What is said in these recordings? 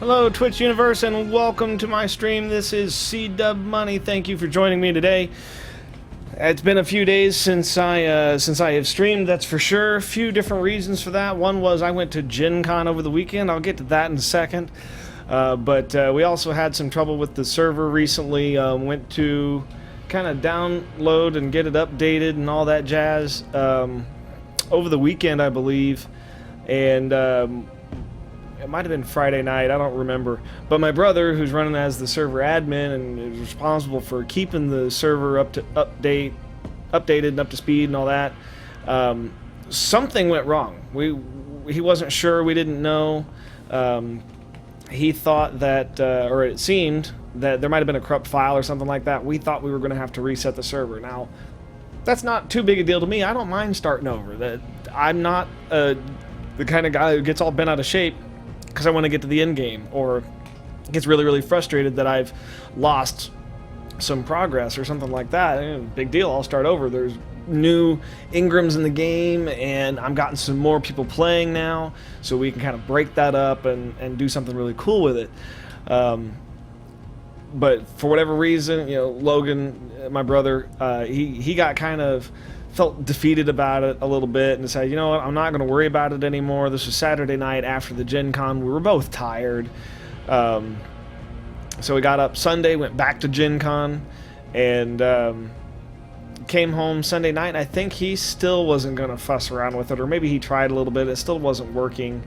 Hello Twitch Universe and welcome to my stream. This is CDubMoney. Thank you for joining me today. It's been a few days since I have streamed, that's for sure. A few different reasons for that. One was I went to Gencon over the weekend. I'll get to that in a second. But we also had some trouble with the server recently. Went to kind of download and get it updated and all that jazz over the weekend, I believe. And it might have been Friday night, I don't remember. But my brother, who's running as the server admin and is responsible for keeping the server updated and up to speed and all that, something went wrong. He wasn't sure, we didn't know. He thought that, or it seemed that there might have been a corrupt file or something like that. We thought we were going to have to reset the server. Now, that's not too big a deal to me. I don't mind starting over. I'm not the kind of guy who gets all bent out of shape because I want to get to the end game, or gets really, really frustrated that I've lost some progress or something like that. Big deal, I'll start over. There's new Ingrams in the game, and I'm gotten some more people playing now, so we can kind of break that up and do something really cool with it. But for whatever reason, Logan, my brother, he got kind of felt defeated about it a little bit and decided, you know what, I'm not going to worry about it anymore. This was Saturday night after the Gen Con. We were both tired. So we got up Sunday, went back to Gen Con, and came home Sunday night. I think he still wasn't going to fuss around with it, or maybe he tried a little bit. It still wasn't working.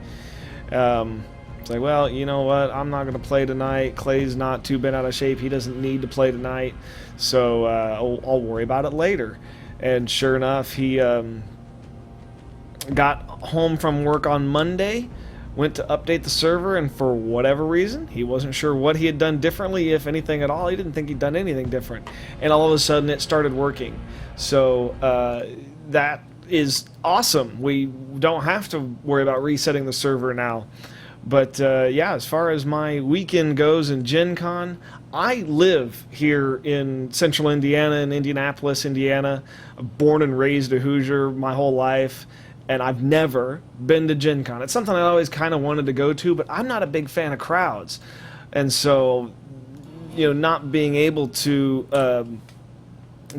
It's like, well, you know what, I'm not going to play tonight. Clay's not too bent out of shape. He doesn't need to play tonight, so I'll worry about it later. And sure enough, he got home from work on Monday, went to update the server, and for whatever reason, he wasn't sure what he had done differently, if anything at all. He didn't think he'd done anything different. And all of a sudden, it started working. So that is awesome. We don't have to worry about resetting the server now. But yeah, as far as my weekend goes in Gen Con, I live here in central Indiana, in Indianapolis, Indiana. Born and raised a Hoosier my whole life, and I've never been to Gen Con. It's something I always kind of wanted to go to, but I'm not a big fan of crowds. And so, not being able to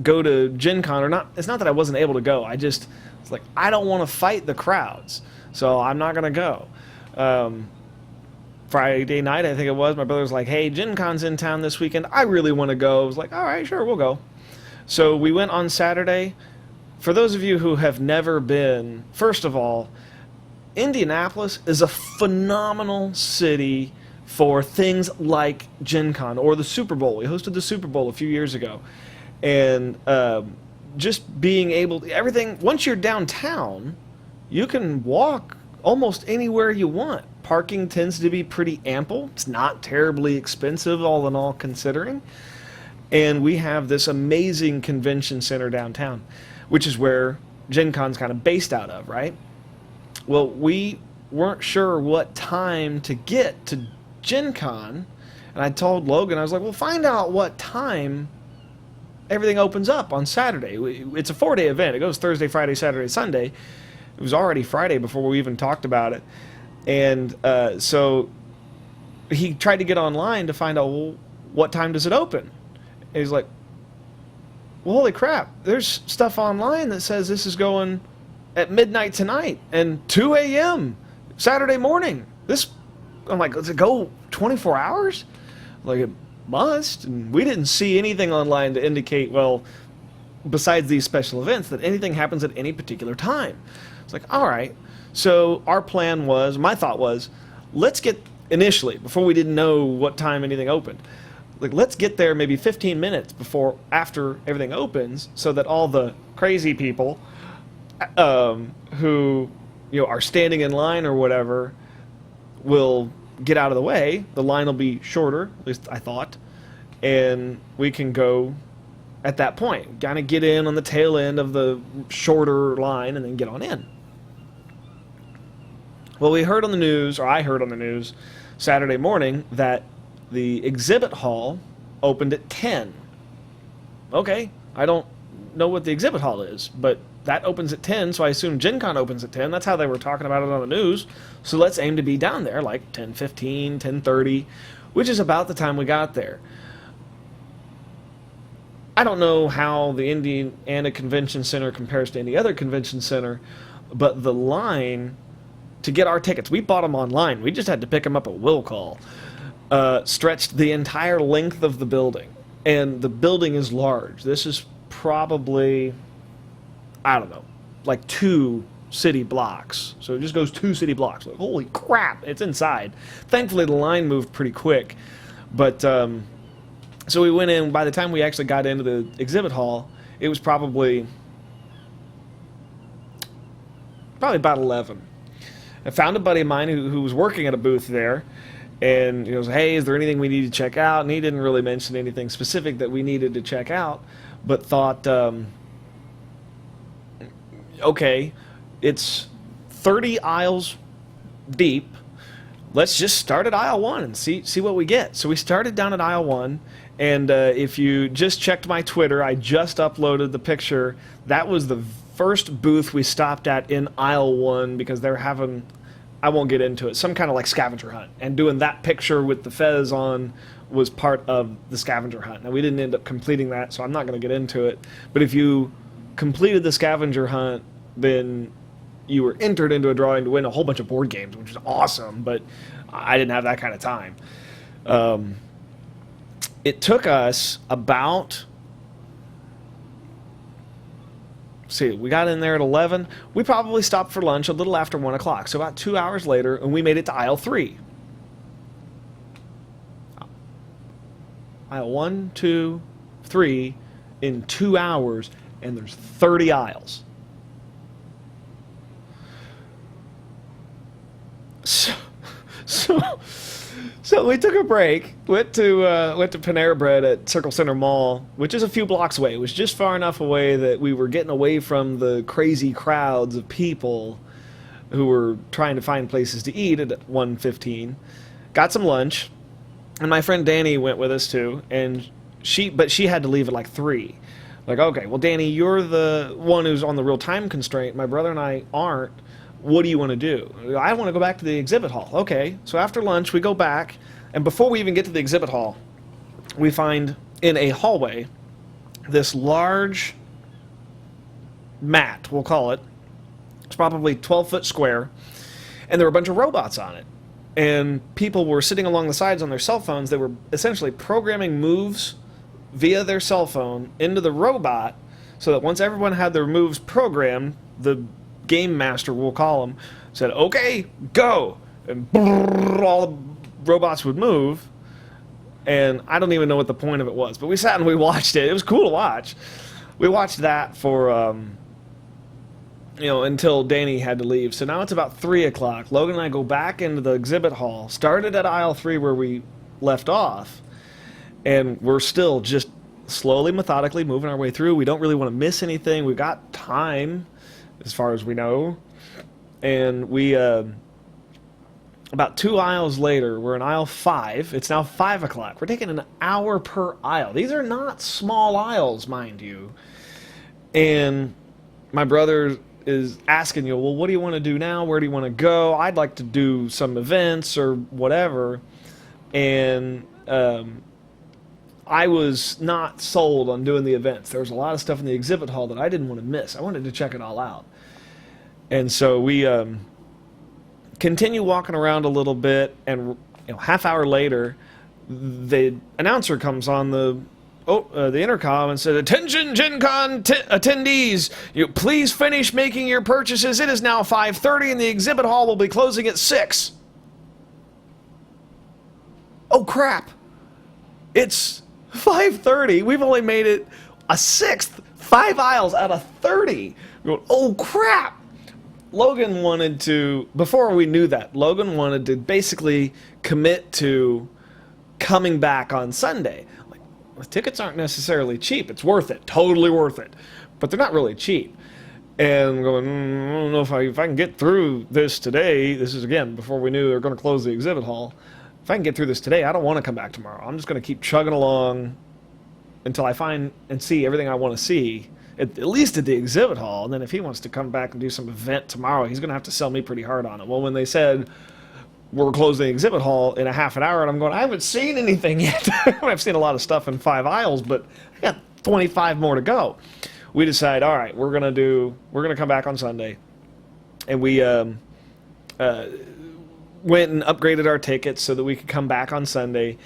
go to Gen Con, or not, it's not that I wasn't able to go. It's like, I don't want to fight the crowds, so I'm not going to go. Friday night, I think it was, my brother was like, hey, Gen Con's in town this weekend. I really want to go. I was like, all right, sure, we'll go. So we went on Saturday. For those of you who have never been, first of all, Indianapolis is a phenomenal city for things like Gen Con or the Super Bowl. We hosted the Super Bowl a few years ago. And just being able to, everything, once you're downtown, you can walk almost anywhere you want. Parking tends to be pretty ample. It's not terribly expensive, all in all, considering. And we have this amazing convention center downtown, which is where Gen Con's kind of based out of, right? Well, we weren't sure what time to get to Gen Con, and I told Logan, I was like, well, find out what time everything opens up on Saturday. It's a 4-day event. It goes Thursday, Friday, Saturday, Sunday. It was already Friday before we even talked about it. And so he tried to get online to find out, well, what time does it open? And he's like, well, holy crap, there's stuff online that says this is going at midnight tonight and 2 a.m. Saturday morning. I'm like, does it go 24 hours? Like, it must. And we didn't see anything online to indicate, well, besides these special events, that anything happens at any particular time. It's like, all right. So our plan was, my thought was, let's get, initially, before we didn't know what time anything opened, like, let's get there maybe 15 minutes after everything opens, so that all the crazy people who are standing in line or whatever will get out of the way. The line will be shorter, at least I thought, and we can go at that point, kind of get in on the tail end of the shorter line and then get on in. Well, we heard on the news, or I heard on the news, Saturday morning that the exhibit hall opened at 10. Okay, I don't know what the exhibit hall is, but that opens at 10, so I assume Gencon opens at 10. That's how they were talking about it on the news. So let's aim to be down there like 10:15, 10:30, which is about the time we got there. I don't know how the Indiana Convention Center compares to any other convention center, but the line to get our tickets, we bought them online. We just had to pick them up at will call. Stretched the entire length of the building. And the building is large. This is probably, I don't know, like 2 city blocks. So it just goes 2 city blocks. Like, holy crap, it's inside. Thankfully, the line moved pretty quick. But, so we went in. By the time we actually got into the exhibit hall, it was probably about 11. I found a buddy of mine who was working at a booth there, and he goes, hey, is there anything we need to check out? And he didn't really mention anything specific that we needed to check out, but thought, okay, it's 30 aisles deep. Let's just start at aisle 1 and see what we get. So we started down at aisle 1, and if you just checked my Twitter, I just uploaded the picture. That was the first booth we stopped at in aisle 1 because they're having, I won't get into it, some kind of like scavenger hunt. And doing that picture with the fez on was part of the scavenger hunt. Now, we didn't end up completing that, so I'm not going to get into it. But if you completed the scavenger hunt, then you were entered into a drawing to win a whole bunch of board games, which is awesome, but I didn't have that kind of time. It took us about, see, we got in there at 11. We probably stopped for lunch a little after 1 o'clock, so about 2 hours later, and we made it to aisle 3. Aisle 1, 2, 3 in 2 hours, and there's 30 aisles. So we took a break, went to Panera Bread at Circle Center Mall, which is a few blocks away. It was just far enough away that we were getting away from the crazy crowds of people who were trying to find places to eat at 1:15. Got some lunch, and my friend Danny went with us too, and she had to leave at like 3. Like, okay, well, Danny, you're the one who's on the real time constraint. My brother and I aren't. What do you want to do? I want to go back to the exhibit hall. Okay, so after lunch, we go back, and before we even get to the exhibit hall, we find in a hallway this large mat, we'll call it. It's probably 12-foot square, and there were a bunch of robots on it. And people were sitting along the sides on their cell phones. They were essentially programming moves via their cell phone into the robot so that once everyone had their moves programmed, the game master, we'll call him, said, okay, go, and all the robots would move. And I don't even know what the point of it was, but we sat and we watched it. It was cool to watch. We watched that for until Danny had to leave. So now it's about 3 o'clock. Logan and I go back into the exhibit hall, started at aisle 3 where we left off, and we're still just slowly, methodically moving our way through. We don't really want to miss anything. We've got time, as far as we know. And we, about 2 aisles later, we're in aisle 5. It's now 5 o'clock. We're taking an hour per aisle. These are not small aisles, mind you. And my brother is asking you, well, what do you want to do now? Where do you want to go? I'd like to do some events or whatever. And I was not sold on doing the events. There was a lot of stuff in the exhibit hall that I didn't want to miss. I wanted to check it all out. And so we continue walking around a little bit, and half hour later, the announcer comes on the intercom and said, "Attention, Gencon attendees! You please finish making your purchases. It is now 5:30, and the exhibit hall will be closing at 6." Oh crap! It's 5:30. We've only made it a 6th, 5 aisles out of 30. We're going, oh crap! Logan wanted to, before we knew that, Logan wanted to basically commit to coming back on Sunday. Like, the tickets aren't necessarily cheap. It's worth it. Totally worth it. But they're not really cheap. And I'm going, I don't know if I can get through this today. This is, again, before we knew they were going to close the exhibit hall. If I can get through this today, I don't want to come back tomorrow. I'm just going to keep chugging along until I find and see everything I want to see at least at the exhibit hall. And then if he wants to come back and do some event tomorrow, he's going to have to sell me pretty hard on it. Well, when they said we're closing the exhibit hall in a half an hour, and I'm going, I haven't seen anything yet. I've seen a lot of stuff in 5 aisles, but I got 25 more to go. We decide, all right, we're gonna come back on Sunday, and we went and upgraded our tickets so that we could come back on Sunday,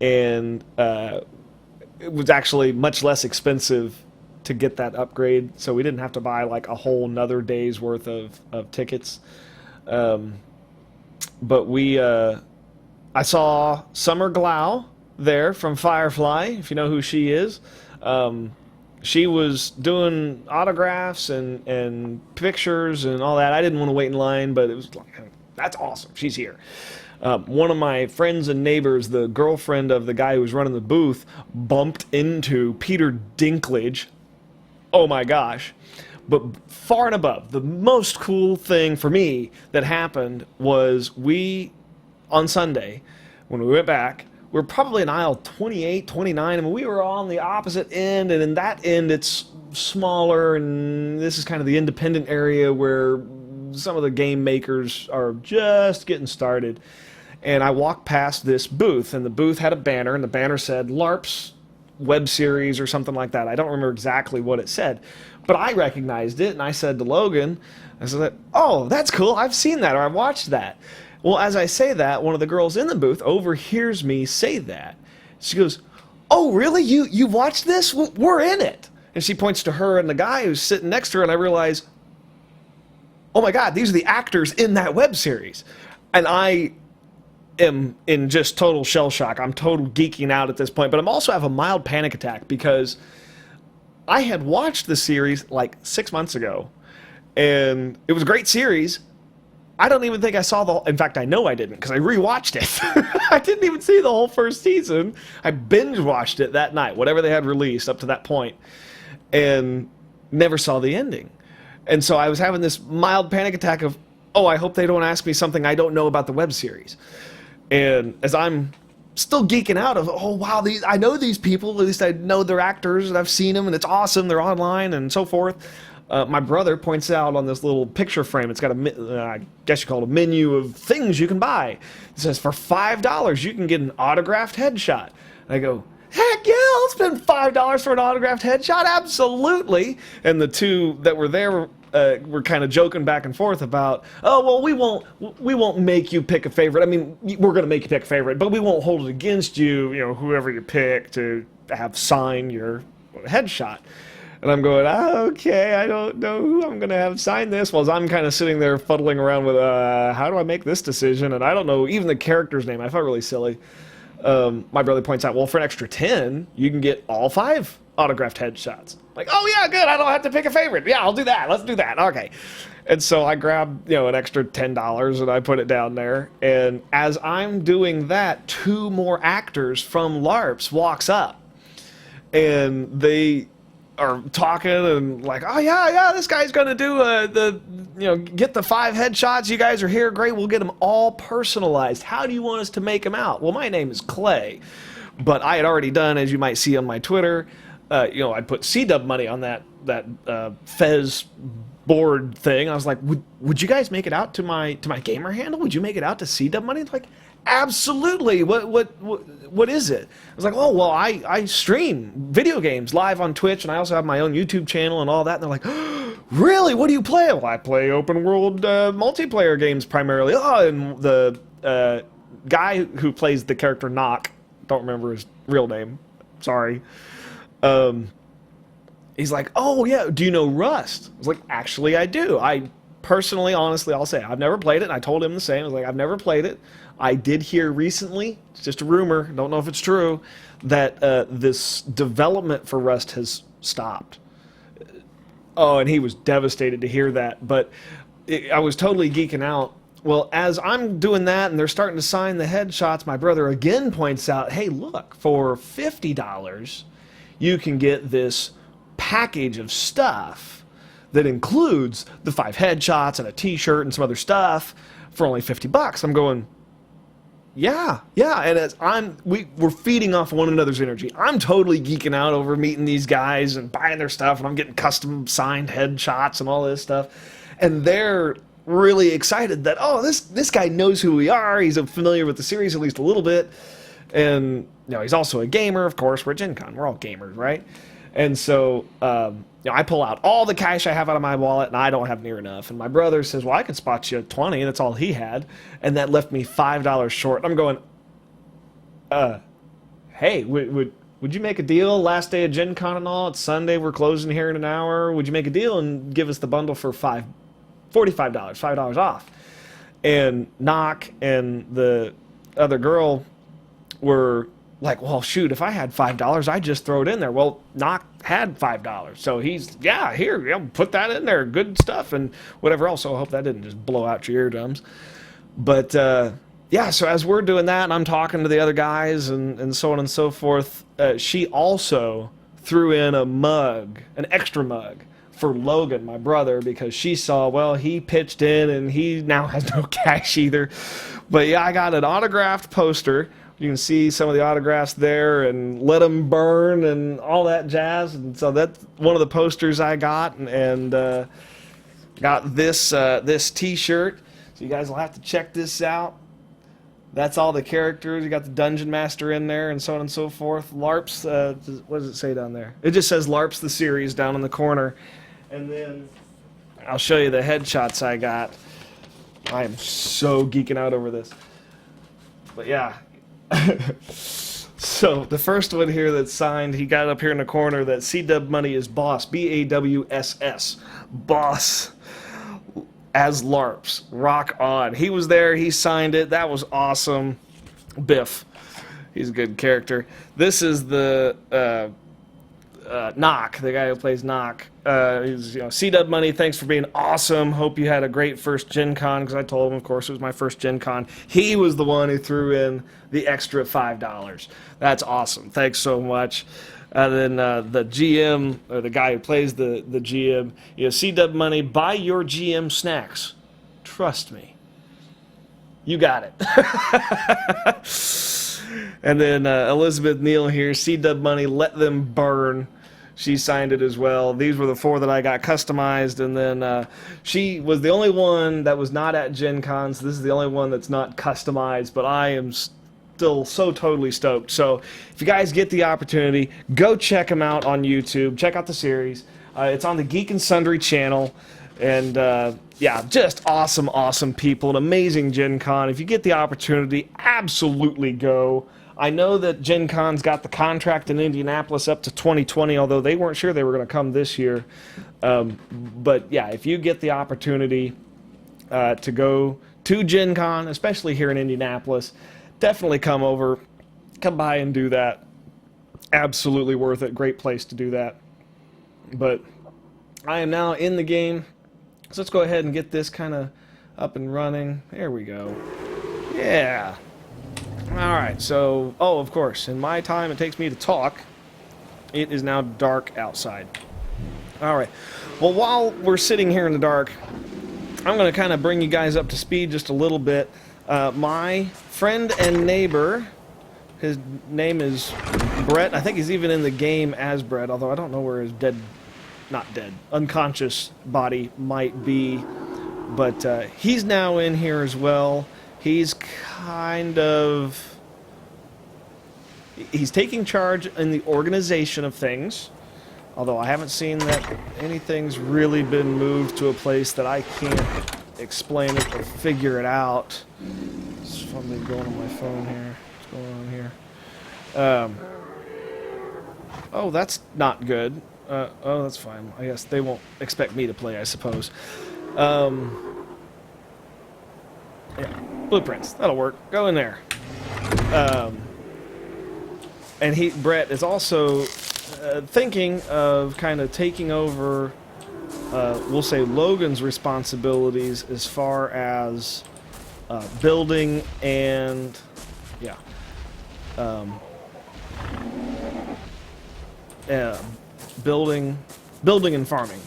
and it was actually much less expensive to get that upgrade, so we didn't have to buy like a whole another day's worth of tickets. But I saw Summer Glau there from Firefly, if you know who she is. She was doing autographs and pictures and all that. I didn't want to wait in line, but it was like, that's awesome. She's here. One of my friends and neighbors, the girlfriend of the guy who was running the booth, bumped into Peter Dinklage. Oh my gosh. But far and above, the most cool thing for me that happened was on Sunday, when we went back, we were probably in aisle 28, 29. I mean, we were on the opposite end, and in that end, it's smaller, and this is kind of the independent area where some of the game makers are just getting started. And I walked past this booth, and the booth had a banner, and the banner said LARP's web series or something like that. I don't remember exactly what it said, but I recognized it, and I said to Logan, I said, oh, that's cool. I've seen that, or I've watched that. Well, as I say that, one of the girls in the booth overhears me say that. She goes, oh, really? You watched this? We're in it. And she points to her and the guy who's sitting next to her, and I realize, oh my God, these are the actors in that web series. And I am in just total shell shock. I'm total geeking out at this point, but I'm also have a mild panic attack because I had watched the series like 6 months ago, and it was a great series. I don't even think I saw in fact, I know I didn't because I rewatched it. I didn't even see the whole first season. I binge watched it that night, whatever they had released up to that point, and never saw the ending. And so I was having this mild panic attack of, oh, I hope they don't ask me something I don't know about the web series. And as I'm still geeking out of, oh, wow, I know these people, at least I know they're actors, and I've seen them, and it's awesome, they're online, and so forth. My brother points out on this little picture frame, it's got I guess you call it a menu of things you can buy. It says for $5 you can get an autographed headshot. And I go, heck yeah, I'll spend $5 for an autographed headshot, absolutely. And the two that were there were kind of joking back and forth about, oh, well, we won't make you pick a favorite. I mean, we're going to make you pick a favorite, but we won't hold it against you, whoever you pick to have sign your headshot. And I'm going, okay, I don't know who I'm going to have sign this. Well, as I'm kind of sitting there fuddling around with, how do I make this decision? And I don't know even the character's name. I felt really silly. My brother points out, well, for an extra 10, you can get all 5 autographed headshots. Like, oh, yeah, good. I don't have to pick a favorite. Yeah, I'll do that. Let's do that. Okay. And so I grabbed, an extra $10 and I put it down there. And as I'm doing that, 2 more actors from LARPs walks up. And they are talking and like, oh yeah, this guy's gonna do get the 5 headshots. You guys are here, great. We'll get them all personalized. How do you want us to make them out? Well, my name is Clay, but I had already done, as you might see on my Twitter, I put CDubMoney on that Fez board thing. I was like, would you guys make it out to my gamer handle? Would you make it out to CDubMoney? Like, absolutely. What is it? I was like, oh, well, I stream video games live on Twitch, and I also have my own YouTube channel and all that. And they're like, oh, really? What do you play? Well, I play open world multiplayer games primarily. Oh, and the guy who plays the character Knock, don't remember his real name, sorry. He's like, oh yeah, do you know Rust? I was like, actually I do. I personally, honestly, I'll say I've never played it, and I told him the same. I was like, I've never played it. I did hear recently, it's just a rumor, don't know if it's true, that this development for Rust has stopped. Oh, and he was devastated to hear that, but I was totally geeking out. Well, as I'm doing that and they're starting to sign the headshots, my brother again points out, hey, look, for $50, you can get this package of stuff that includes the 5 headshots and a t-shirt and some other stuff for only $50. I'm going, Yeah, and we're feeding off one another's energy. I'm totally geeking out over meeting these guys and buying their stuff, and I'm getting custom signed headshots and all this stuff, and they're really excited that this guy knows who we are. He's familiar with the series at least a little bit, and he's also a gamer. Of course, we're at Gen Con. We're all gamers, right? And so I pull out all the cash I have out of my wallet, and I don't have near enough. And my brother says, well, I can spot you at 20. That's all he had. And that left me $5 short. I'm going, hey, would you make a deal? Last day of Gen Con and all. It's Sunday. We're closing here in an hour. Would you make a deal and give us the bundle for $45, $5 off? And Knock and the other girl were like, well, shoot, if I had $5, I'd just throw it in there. Well, Knock had $5. So he's, here, put that in there. Good stuff and whatever else. So I hope that didn't just blow out your eardrums. But, so as we're doing that and I'm talking to the other guys and so on and so forth, she also threw in a mug, an extra mug for Logan, my brother, because she saw, well, he pitched in and he now has no cash either. But yeah, I got an autographed poster. You can see some of the autographs there and Let 'Em Burn and all that jazz. And so that's one of the posters I got, and got this T-shirt. So you guys will have to check this out. That's all the characters. You got the Dungeon Master in there and so on and so forth. LARPs, what does it say down there? It just says LARPs the series down in the corner. And then I'll show you the headshots I got. I am so geeking out over this. But yeah. So the first one here that's signed, he got up here in the corner that CDubMoney is boss, BAWSS, boss, as LARPs, rock on. He was there, he signed it, that was awesome. Biff, he's a good character. This is the Knock, the guy who plays Knock. He's, CDubMoney, thanks for being awesome. Hope you had a great first Gen Con, because I told him, of course, it was my first Gen Con. He was the one who threw in the extra $5. That's awesome. Thanks so much. And then the GM, or the guy who plays the GM, CDubMoney, buy your GM snacks. Trust me. You got it. And then Elizabeth Neal here, CDubMoney, Let Them Burn. She signed it as well. These were the 4 that I got customized, and then she was the only one that was not at Gen Con, so this is the only one that's not customized, but I am still so totally stoked. So if you guys get the opportunity, go check them out on YouTube. Check out the series. It's on the Geek and Sundry channel, and just awesome people, an amazing Gen Con. If you get the opportunity, absolutely go. I know that Gen Con's got the contract in Indianapolis up to 2020, although they weren't sure they were going to come this year. But yeah, if you get the opportunity to go to Gen Con, especially here in Indianapolis, definitely come by and do that. Absolutely worth it. Great place to do that. But I am now in the game, so let's go ahead and get this kind of up and running. There we go. Yeah. Alright, so, of course, in my time it takes me to talk, it is now dark outside. Alright, well, while we're sitting here in the dark, I'm going to kind of bring you guys up to speed just a little bit. My friend and neighbor, his name is Brett. I think he's even in the game as Brett, although I don't know where his unconscious body might be. But he's now in here as well. He's he's taking charge in the organization of things, although I haven't seen that anything's really been moved to a place that I can't explain it or figure it out. There's something going on my phone here. What's going on here? Oh, that's not good. That's fine. I guess they won't expect me to play, I suppose. Yeah, blueprints. That'll work. Go in there. And Brett is also thinking of kind of taking over, we'll say, Logan's responsibilities as far as building and, building and farming.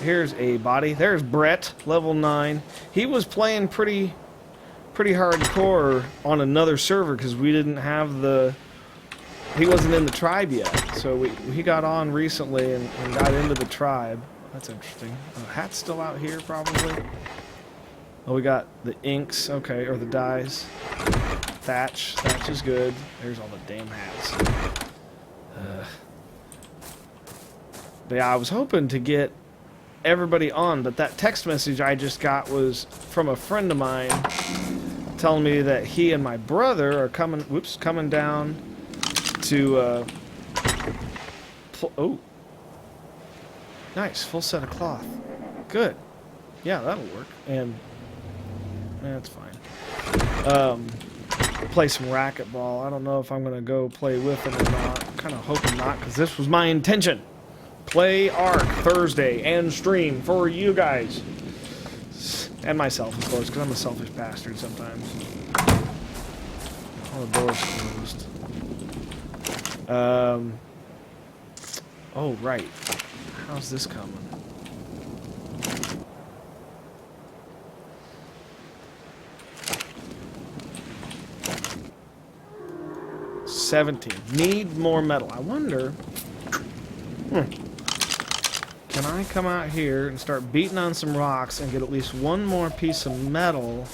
Here's a body. There's Brett, level 9. He was playing pretty pretty hardcore on another server because we didn't have the... He wasn't in the tribe yet, so he got on recently and got into the tribe. That's interesting. Hat's still out here, probably. Oh, we got the inks, okay, or the dyes. Thatch is good. There's all the damn hats. But yeah, I was hoping to get everybody on, but that text message I just got was from a friend of mine telling me that he and my brother are coming down to oh, nice, full set of cloth. Good. Yeah, that'll work. And that's fine. Play some racquetball. I don't know if I'm gonna go play with them or not. I'm kind of hoping not, because this was my intention. Play Ark Thursday and stream for you guys. And myself, of course, because I'm a selfish bastard sometimes. All the doors closed. Oh, right. How's this coming? $17. Need more metal. I wonder... Can I come out here and start beating on some rocks and get at least one more piece of metal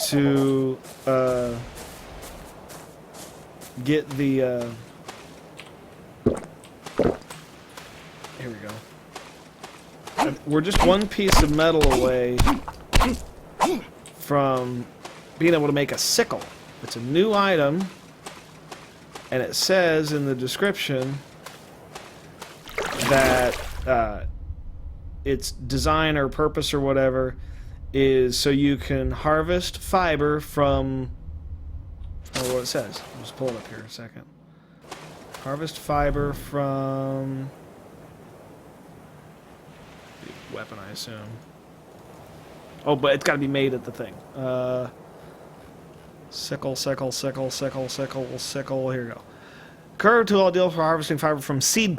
to get the here we go. We're just one piece of metal away from being able to make a sickle. It's a new item, and it says in the description that its design or purpose or whatever is so you can harvest fiber from... Oh, what it says. I'll just pull it up here a second. Harvest fiber from... weapon, I assume. Oh, but it's got to be made at the thing. Sickle, sickle, sickle, sickle, sickle, sickle. Here we go. Curved tool ideal for harvesting fiber from seed